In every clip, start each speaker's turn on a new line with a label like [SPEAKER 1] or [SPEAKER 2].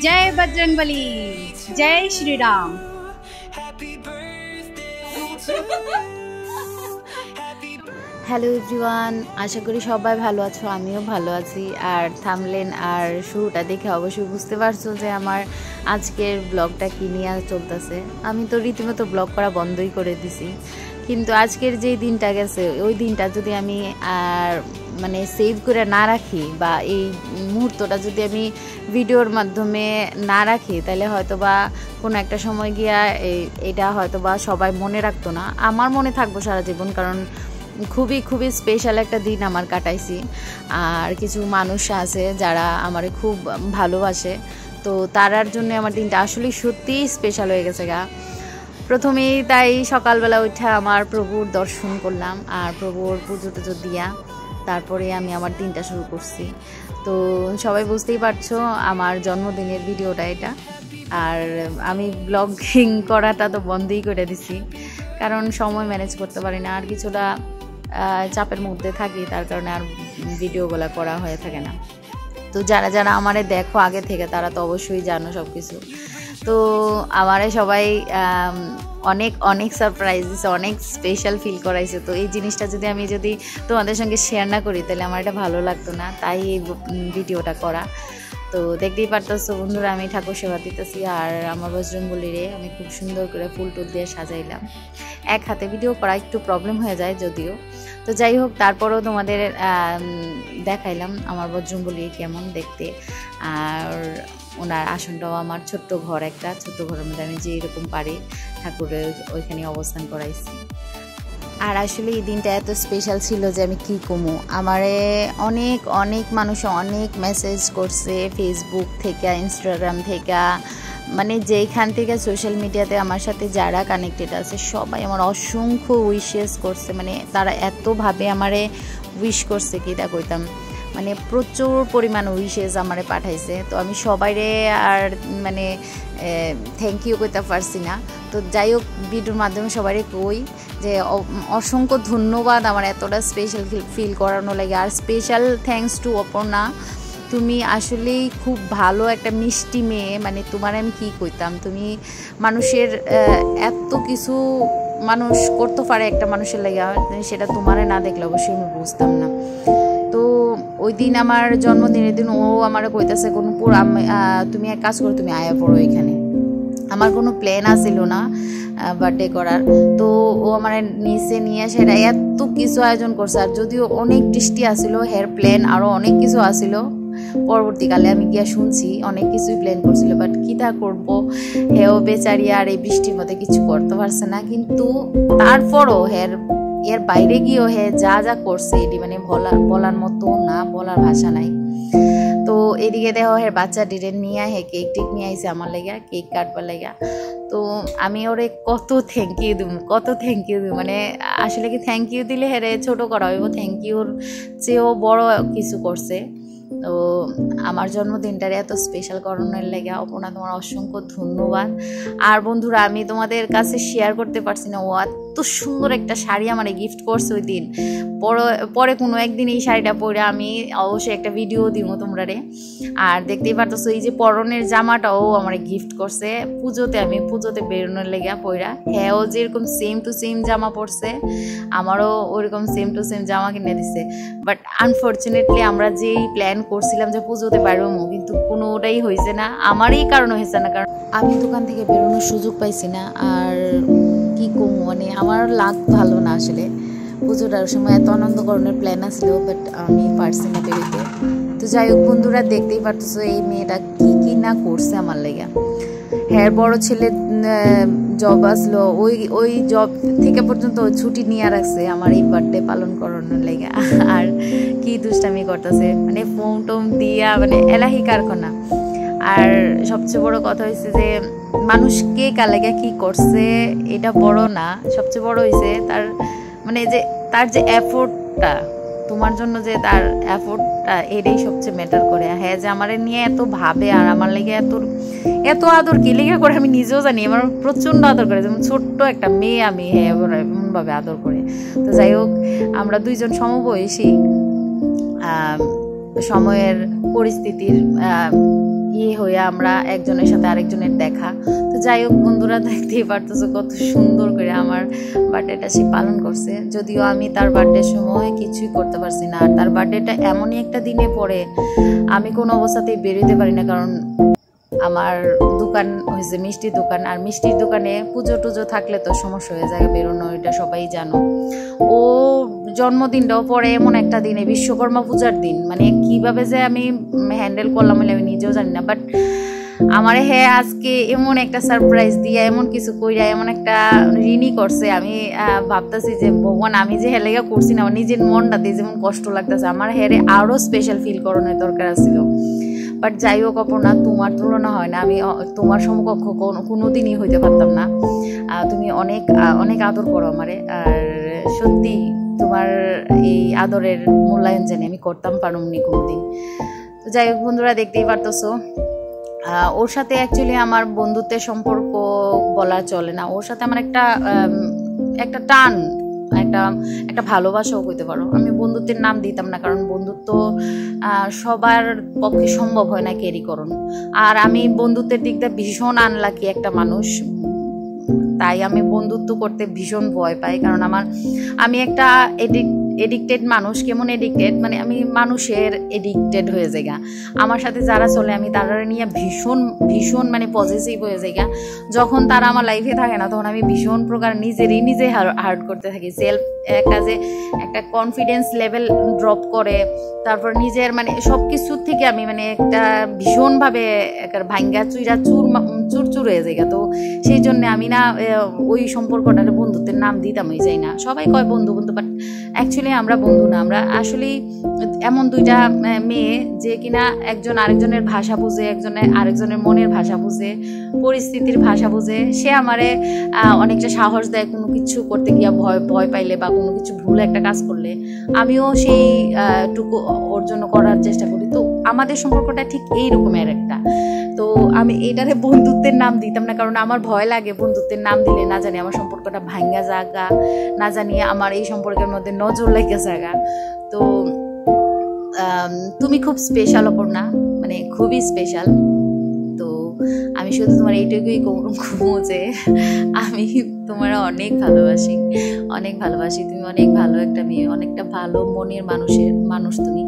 [SPEAKER 1] जय बजरंगबली, जय Shri Ram.
[SPEAKER 2] Hello everyone, আশা করি সবাই ভালো আছো, আমিও ভালো আছি। আর থামলেন আর শুরুটা দেখে অবশ্যই বুঝতে পারছো যে আমার আজকের ব্লগটা কী নিয়ে চলতেছে। আমি তো রীতিমতো ব্লগ করা বন্ধই করে দিছি, কিন্তু আজকের যেই দিনটা গেছে ওই দিনটা যদি আমি আর মানে সেভ করে না রাখি বা এই মুহূর্তটা যদি আমি ভিডিওর মাধ্যমে না রাখি, তাহলে হয়তো বা কোনো একটা সময় গিয়া এটা হয়তো বা সবাই মনে রাখতো না। আমার মনে থাকবো সারা জীবন, কারণ খুবই খুবই স্পেশাল একটা দিন আমার কাটাইছি। আর কিছু মানুষ আছে যারা আমারে খুব ভালোবাসে, তো তারার জন্য আমার দিনটা আসলে সত্যিই স্পেশাল হয়ে গেছে গা। প্রথমেই তাই সকালবেলা উঠে আমার প্রভুর দর্শন করলাম, আর প্রভুর পুজো টুজো দিয়া তারপরে আমি আমার দিনটা শুরু করছি। তো সবাই বুঝতেই পারছো আমার জন্মদিনের ভিডিওটা এটা। আর আমি ব্লগিং করাটা তো বন্ধই করে দিছি, কারণ সময় ম্যানেজ করতে পারি না, আর কিছুটা চাপের মধ্যে থাকি, তার কারণে আর ভিডিওগুলো করা হয়ে থাকে না। তো যারা যারা আমারে দেখো আগে থেকে তারা তো অবশ্যই জানো সব কিছু। তো আমারে সবাই অনেক অনেক সারপ্রাইজ দিচ্ছে, অনেক স্পেশাল ফিল করাইছে। তো এই জিনিসটা আমি যদি তোমাদের সঙ্গে শেয়ার না করি তাহলে আমার এটা ভালো লাগতো না, তাই এই ভিডিওটা করা। তো দেখতেই পারতেছো বন্ধুরা, আমি ঠাকুর সেবা দিতেছি, আর আমার বজরংবলীরে আমি খুব সুন্দর করে ফুল টুল দিয়ে সাজাইলাম। এক হাতে ভিডিও করা একটু প্রবলেম হয়ে যায় যদিও, তো যাই হোক তারপরেও তোমাদের দেখাইলাম আমার বজরংবলী কেমন দেখতে। আর ওনার আসনটাও আমার ছোট্ট ঘর, একটা ছোট্ট ঘরের মধ্যে আমি যেরকম পারি ঠাকুরের ওইখানে অবস্থান করাইছি। আর আসলে এই দিনটা এত স্পেশাল ছিল যে আমি কী কমু। আমারে অনেক অনেক মানুষ অনেক মেসেজ করছে, ফেসবুক থেকে, ইনস্টাগ্রাম থেকে, মানে যেইখান থেকে সোশ্যাল মিডিয়াতে আমার সাথে যারা কানেক্টেড আছে সবাই আমার অসংখ্য উইশেস করছে। মানে তারা এতভাবে আমারে উইশ করছে কি তা কইতাম, মানে প্রচুর পরিমাণ উইশেস আমারে পাঠাইছে। তো আমি সবাইরে আর মানে থ্যাংক ইউ কইতে পারছি না। তো যাই হোক ভিডিওর মাধ্যমে সবাই কই যে অসংখ্য ধন্যবাদ আমার এতটা স্পেশাল ফিল করানো লাগে। আর স্পেশাল থ্যাঙ্কস টু অপর্ণা, তুমি আসলেই খুব ভালো একটা মিষ্টি মেয়ে। মানে তোমার আমি কি কইতাম, তুমি মানুষের এত কিছু মানুষ করতে পারে একটা মানুষের লাগে, সেটা তোমারে না দেখলে অবশ্যই আমি বুঝতাম না। তো ওই দিন আমার জন্মদিনের দিন ও আমার কইতাছে কোনো তুমি এক কাজ করো, তুমি আয়া পড়ো এখানে। আমার কোনো প্ল্যান আসছিল না বার্থডে করার, তো ও আমার নিচে নিয়ে সেটা এত কিছু আয়োজন করছে। আর যদিও অনেক বৃষ্টি আসছিল, হেয়ার প্ল্যান আরও অনেক কিছু আসছিল, পরবর্তীকালে আমি গিয়া শুনছি অনেক কিছুই প্ল্যান করছিল, বাট কীটা করবো, হেও বেচারি আর এই বৃষ্টির মধ্যে কিছু করতে পারছে না। কিন্তু তারপরও এর বাইরে গিয়েও যা যা করছে এটি মানে বলার মতো না, বলার ভাষা নাই। তো এদিকে দেখো বাচ্চা ডিরেন নিয়ে কেক টেক নিয়ে আইসে আমার লেগা, কেক কাটবার লেগা। তো আমি ওরে কত থ্যাংক ইউ দিব, কত থ্যাংক ইউ দিব, মানে আসলে কি থ্যাংক ইউ দিলে ছোটো করা হইব, থ্যাংক ইউর চেয়েও বড় কিছু করছে। তো আমার জন্মদিনটার এত স্পেশাল করানোর লেগে অপর্ণা তোমার অসংখ্য ধন্যবাদ। আর বন্ধুরা আমি তোমাদের কাছে শেয়ার করতে পারছি না, ও এত সুন্দর একটা শাড়ি আমার গিফট করছে ওই দিন। পরে কোনো একদিন এই শাড়িটা পরে আমি অবশ্যই একটা ভিডিও দিব তোমরা রে। আর দেখতেই পারতেছো এই যে পরনের জামাটাও আমার গিফট করছে পুজোতে, আমি পুজোতে বেরোনোর লেগে পরা। হ্যাঁ, ও যেরকম সেম টু সেম জামা পরছে, আমারও ওইরকম সেম টু সেম জামা কিনে দিছে। বাট আনফর্চুনেটলি আমরা যেই প্ল্যান করছিলাম যে পুজোতে বেরোবো, কিন্তু কোনোটাই হয়েছে না, আমারই কারণ হয়েছে না, কারণ আমি দোকান থেকে বেরোনোর সুযোগ পাইছি না। আর কি কমু, মানে আমার লাগ ভালো না আসলে। পুজোটার সময় এত আনন্দ করানোর প্ল্যান আসলো, বাট আমি পারছি না বেরোতে। তো যাই হোক বন্ধুরা দেখতেই পারতেছো এই মেয়েটা কি কি না করছে আমার লেগে। হ্যাঁ, বড় ছেলে জব আসলো, ওই জব থেকে পর্যন্ত ছুটি নিয়ে রাখছে আমার এই বার্থডে পালন করানোর লেগে। আর কি দুষ্টামি করতেছে, মানে ফোন টোম দিয়া মানে এলাহি কারখানা। আর সবচেয়ে বড় কথা হয়েছে যে মানুষ কে কালেগা কি করছে এটা বড় না, সবচেয়ে বড় হয়েছে তার যে এফোর্টটা তোমার জন্য, যে তার এফোর্টটা এটাই সবচেয়ে ম্যাটার করে। হ্যাঁ, যে আমার নিয়ে এত ভাবে আর আমার লেগে এত আদর কি লেগে করে আমি নিজেও জানি, আমার প্রচণ্ড আদর করে, যেমন ছোট্ট একটা মেয়ে আমি এমনভাবে আদর করে। তো যাই হোক আমরা দুইজন সমবয়সী, সময়ের পরিস্থিতির হয়ে আমরা একজনের সাথে আরেকজনের দেখা। তো যাই হোক বন্ধুরা, দেখতেই পারতেছো কত সুন্দর করে আমার বার্থডেটা সে পালন করছে। যদিও আমি তার বার্থডের সময় কিছুই করতে পারছি না, আর তার বার্থডেটা এমনই একটা দিনে পড়ে আমি কোনো অবস্থাতেই বেরোতে পারি না, কারণ আমার দোকান হয়েছে মিষ্টির দোকান, আর মিষ্টির দোকানে পুজো টুজো থাকলে তো সমস্যা হয়ে যায় বেরোনো, এটা সবাই জানো। ও জন্মদিনটাও পরে এমন একটা দিনে, বিশ্বকর্মা পূজার দিন, মানে কিভাবে যে আমি হ্যান্ডেল করলাম আমি নিজেও জানি না। বাট আমারে আজকে এমন একটা সারপ্রাইজ দিয়ে এমন কিছু কইরা এমন একটা ঋণী করছে, আমি ভাবতেছি যে ভগবান আমি যে হেলেগা করছি না, আমার নিজের মনটাতে যেমন কষ্ট লাগতেছে, আমার আরও স্পেশাল ফিল করানোর দরকার ছিল। বাট যাই হোক অপর্ণা, তোমার তুলনা হয় না, আমি তোমার সমকক্ষ কোনো দিনই হইতে পারতাম না। তুমি অনেক অনেক আদর করো আমারে, আর সত্যি তোমার এই আদরের মূল্যায়ন জানি আমি করতাম পারুমনি কোনোদিন। তো যাই হোক বন্ধুরা, দেখতেই পারতেছো ওর সাথে অ্যাকচুয়ালি আমার বন্ধুত্বের সম্পর্ক বলা চলে না, ওর সাথে আমার একটা টান, একটা ভালোবাসাও কইতে পারো। আমি বন্ধুত্বের নাম দিতাম না, কারণ বন্ধুত্ব সবার পক্ষে সম্ভব হয় না ক্যারি করুন। আর আমি বন্ধুত্বের দিক দিয়ে ভীষণ আনলাকি একটা মানুষ, তাই আমি বন্ধুত্ব করতে ভীষণ ভয় পাই, কারণ আমি একটা এডিক্টেড মানুষ। কেমন এডিক্টেড, মানে আমি মানুষের এডিক্টেড হয়ে যাই। আমার সাথে যারা চলে আমি তারা নিয়ে ভীষণ ভীষণ মানে পজিটিভ হয়ে যাই। যখন তারা আমার লাইফে থাকে না তখন আমি ভীষণ প্রকার নিজে হার্ট করতে থাকি। সেলফ একটা কনফিডেন্স লেভেল ড্রপ করে, তারপর নিজের মানে সব কিছুর থেকে আমি মানে একটা ভীষণভাবে ভাঙ্গা চুরচুর হয়ে যায়। তো সেই জন্য আমি না ওই সম্পর্কটার বন্ধুত্বের নাম দিতামই যাই না। সবাই কয় বন্ধু, বাট অ্যাকচুয়ালি আমরা বন্ধু না, আমরা আসলেই এমন দুইটা মেয়ে যে কিনা একজন আরেকজনের ভাষা বুঝে, আরেকজনের মনের ভাষা বুঝে, পরিস্থিতির ভাষা বুঝে। সে আমারে অনেকটা সাহস দেয় কোনো কিছু করতে গিয়া ভয় পাইলে বা কোনো কিছু ভুল একটা কাজ করলে, আমিও সেই টুকু ওর জন্য করার চেষ্টা করি। তো আমাদের সম্পর্কটা ঠিক এই রকমের একটা। তো আমি এটারে বন্ধুত্বের নাম দিতাম না, কারণ আমার ভয় লাগে বন্ধুত্বের নাম দিলে না জানি আমার সম্পর্কটা ভাঙ্গা জাগা, না জানি আমার এই সম্পর্কের মধ্যে নজর লেগে জাগা। তো তুমি খুব স্পেশাল অপর্ণা, মানে খুবই স্পেশাল। তো আমি শুধু তোমার এইটুকুই কমু যে আমি তোমার অনেক ভালোবাসি। তুমি অনেক ভালো একটা মেয়ে, অনেকটা ভালো মনের মানুষ তুমি।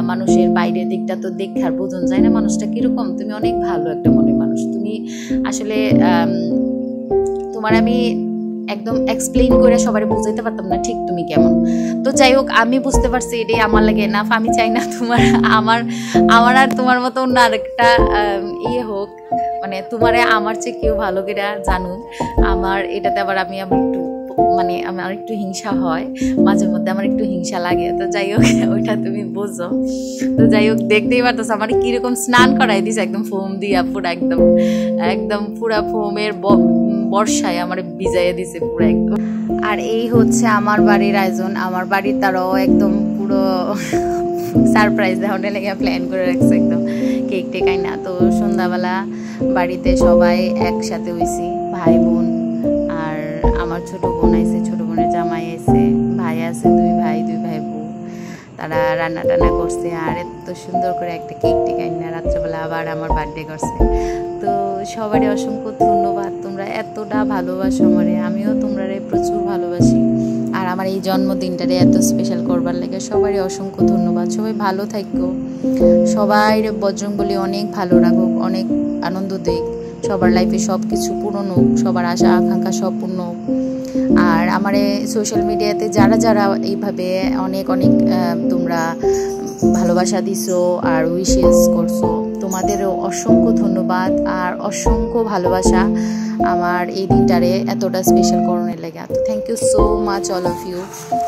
[SPEAKER 2] মানুষের বাইরের দিকটা তো দেখার বোঝন যায় না মানুষটা কিরকম, তুমি অনেক ভালো একটা মনের মানুষ। তুমি আসলে তোমার আমি একদম এক্সপ্লেইন করে সবাই বুঝাইতে পারতাম না ঠিক তুমি কেমন। তো যাই হোক আমি বুঝতে পারছি এটাই আমার লাগে এনাফ। আমি চাই না আমার আর তোমার মতো অন্য আরেকটা হোক, মানে তোমারে আমার চেয়ে কেউ ভালো করে জানুক। আমার এটাতে আবার আমি একটু মানে আমার একটু হিংসা হয় মাঝে মধ্যে, আমার একটু হিংসা লাগে। তো যাই হোক ওইটা তুমি বুঝো। তো যাই হোক দেখতেই পারতেছ আমার কিরকম স্নান করাই দিছে, একদম ফোম দিয়া পুরা একদম পুরা ফোমের বর্ষায় আমার ভিজাইয়া দিছে পুরো একদম। আর এই হচ্ছে আমার বাড়ির আয়োজন। আমার বাড়ির তারাও একদম পুরো সারপ্রাইজ দেওয়ার লেগে প্ল্যান করে রাখছে, একদম কেক টেকাই না। তো সন্ধ্যাবেলা বাড়িতে সবাই একসাথে হয়েছি, ভাই বোন, আর আমার ছোট বোন আইছে, ছোট বোনের জামাই আইছে, ভাই আছে, দুই ভাই বউ। তারা রান্না টান্না করছে, আর এত সুন্দর করে একটা কেক টেকাই না রাত্রেবেলা আবার আমার বার্থডে করছে। তো সবারই অসংখ্য ধন্যবাদ, তোমরা এতটা ভালোবাসো আমারে, আমিও তোমরা প্রচুর ভালোবাসি। আর আমার এই জন্মদিনটারে এত স্পেশাল করবার লাগে সবারই অসংখ্য ধন্যবাদ। সবাই ভালো থাকো, সবাই বজরংবলী অনেক ভালো রাখুক, অনেক আনন্দ দিক, সবার লাইফে সব কিছু পূরণ হোক, সবার আশা আকাঙ্ক্ষা সব পূর্ণ হোক। আর আমার সোশ্যাল মিডিয়াতে যারা এইভাবে অনেক তোমরা ভালোবাসা দিছো আর উইশেস করছো, তোমাদেরও অসংখ্য ধন্যবাদ আর অসংখ্য ভালোবাসা আমার এই দিনটারে এতটা স্পেশাল করণের লাগে। তো thank you so much all of you.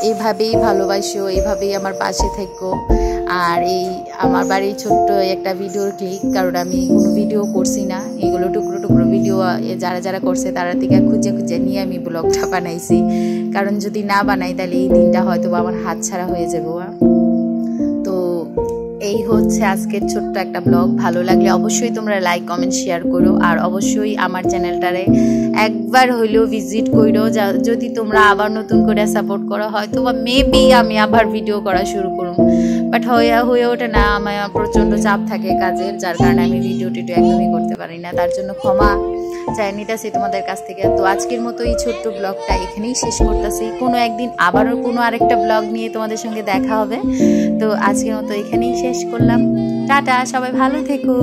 [SPEAKER 2] এইভাবেই ভালোবাসো, এইভাবেই আমার পাশে থাকো। আর এই আমার বাড়ির ছোট্ট একটা ভিডিওর ক্লিক, কারণ আমি কোনো ভিডিও করছি না, এগুলো টুকরো ভিডিও যারা করছে তারা থেকে খুঁজে নিয়ে আমি ব্লগটা বানাইছি। কারণ যদি না বানাই তাহলে এই দিনটা হয়তো আমার হাতছাড়া হয়ে যাবো। তো এই হচ্ছে আজকের ছোট্ট একটা ব্লগ। ভালো লাগলে অবশ্যই তোমরা লাইক কমেন্ট শেয়ার করো, আর অবশ্যই আমার চ্যানেলটারে একবার হইলেও ভিজিট করো। যদি তোমরা আবার নতুন করে সাপোর্ট করো হয়তো বা মেবি আমি আবার ভিডিও করা শুরু করুম। বাট হয়ে ওঠে না, আমার প্রচণ্ড চাপ থাকে কাজের, যার কারণে আমি ভিডিও টিডিও একদমই করতে পারি না। তার জন্য ক্ষমা চাই নিতেছি তোমাদের কাছ থেকে। তো আজকের মতো এই ছোট্ট ব্লগটা এখানেই শেষ করতেছি। কোনো একদিন আবারও কোনো আরেকটা ব্লগ নিয়ে তোমাদের সঙ্গে দেখা হবে। তো আজকের মতো এখানেই শেষ করলাম। টাটা, সবাই ভালো থেকো।